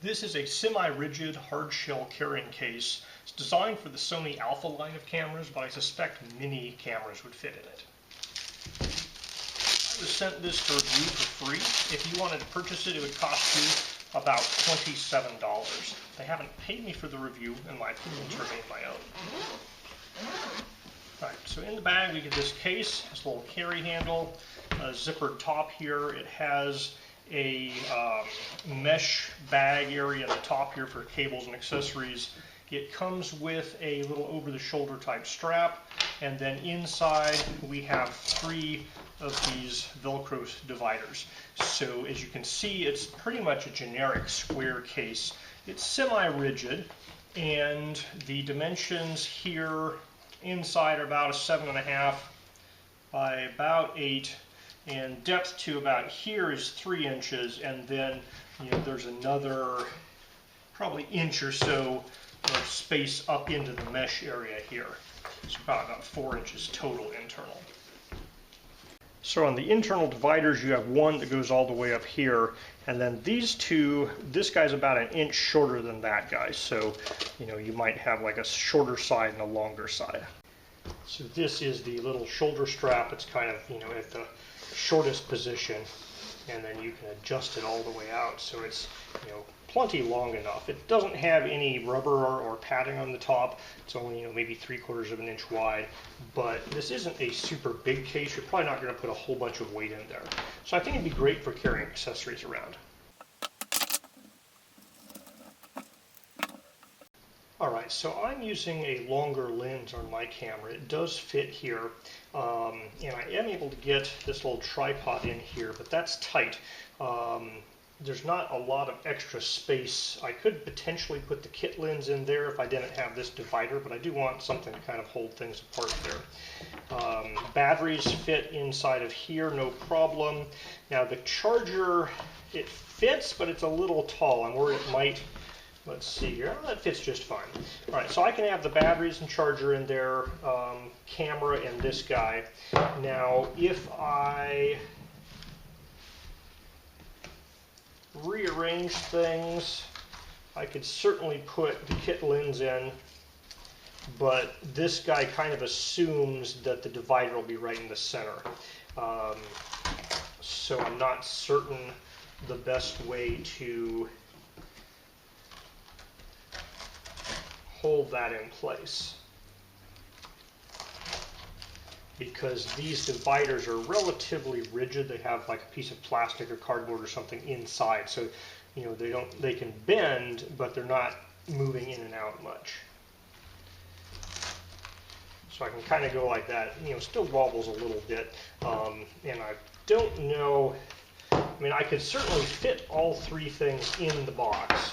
This is a semi-rigid hard shell carrying case. It's designed for the Sony Alpha line of cameras, but I suspect mini cameras would fit in it. I was sent this to review for free. If you wanted to purchase it, it would cost you about $27. They haven't paid me for the review, and my opinions remain my own. Alright, so in the bag we get this case, this little carry handle, a zippered top here. It has a mesh bag area at the top here for cables and accessories. It comes with a little over-the-shoulder type strap, and then inside we have 3 of these Velcro dividers. So as you can see, it's pretty much a generic square case. It's semi-rigid, and the dimensions here inside are about a 7.5 by about 8. And depth to about here is 3 inches, and then there's another probably inch or so of space up into the mesh area here. It's about 4 inches total internal. So on the internal dividers you have one that goes all the way up here, and then these two, this guy's about an inch shorter than that guy, so you might have like a shorter side and a longer side. So this is the little shoulder strap. It's kind of at the shortest position, and then you can adjust it all the way out, so it's plenty long enough. It doesn't have any rubber or padding on the top. It's only maybe 3/4 of an inch wide, but this isn't a super big case. You're probably not going to put a whole bunch of weight in there, so I think it'd be great for carrying accessories around. Alright, so I'm using a longer lens on my camera. It does fit here, and I am able to get this little tripod in here, but that's tight. There's not a lot of extra space. I could potentially put the kit lens in there if I didn't have this divider, but I do want something to kind of hold things apart there. Batteries fit inside of here, no problem. Now the charger, it fits, but it's a little tall. I'm worried it might. Let's see here. Oh, that fits just fine. All right, so I can have the batteries and charger in there, camera and this guy. Now, if I rearrange things, I could certainly put the kit lens in, but this guy kind of assumes that the divider will be right in the center. So I'm not certain the best way to hold that in place, because these dividers are relatively rigid. They have like a piece of plastic or cardboard or something inside, so they can bend, but they're not moving in and out much. So I can kind of go like that. Still wobbles a little bit, and I don't know. I mean, I could certainly fit all 3 things in the box.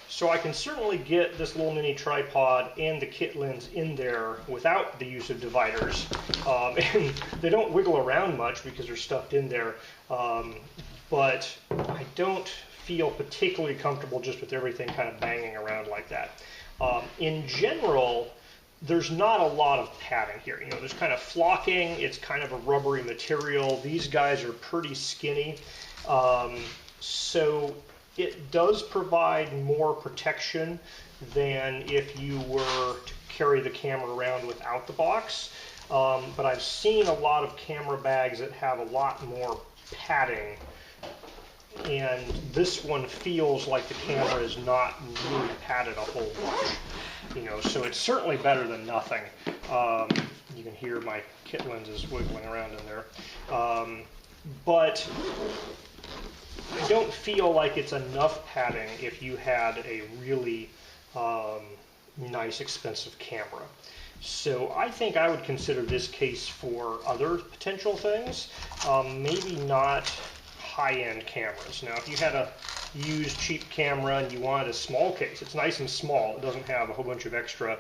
So I can certainly get this little mini tripod and the kit lens in there without the use of dividers. And they don't wiggle around much because they're stuffed in there. But I don't feel particularly comfortable just with everything kind of banging around like that. In general, there's not a lot of padding here. There's kind of flocking. It's kind of a rubbery material. These guys are pretty skinny. So it does provide more protection than if you were to carry the camera around without the box. But I've seen a lot of camera bags that have a lot more padding, and this one feels like the camera is not really padded a whole bunch. So it's certainly better than nothing. You can hear my kit lenses wiggling around in there. But I don't feel like it's enough padding if you had a really nice, expensive camera. So I think I would consider this case for other potential things, maybe not high-end cameras. Now, if you had a used cheap camera and you wanted a small case, it's nice and small. It doesn't have a whole bunch of extra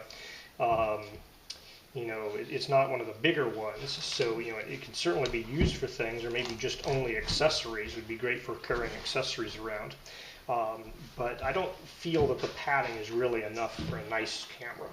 it's not one of the bigger ones, so it can certainly be used for things, or maybe just only accessories would be great for carrying accessories around. But I don't feel that the padding is really enough for a nice camera.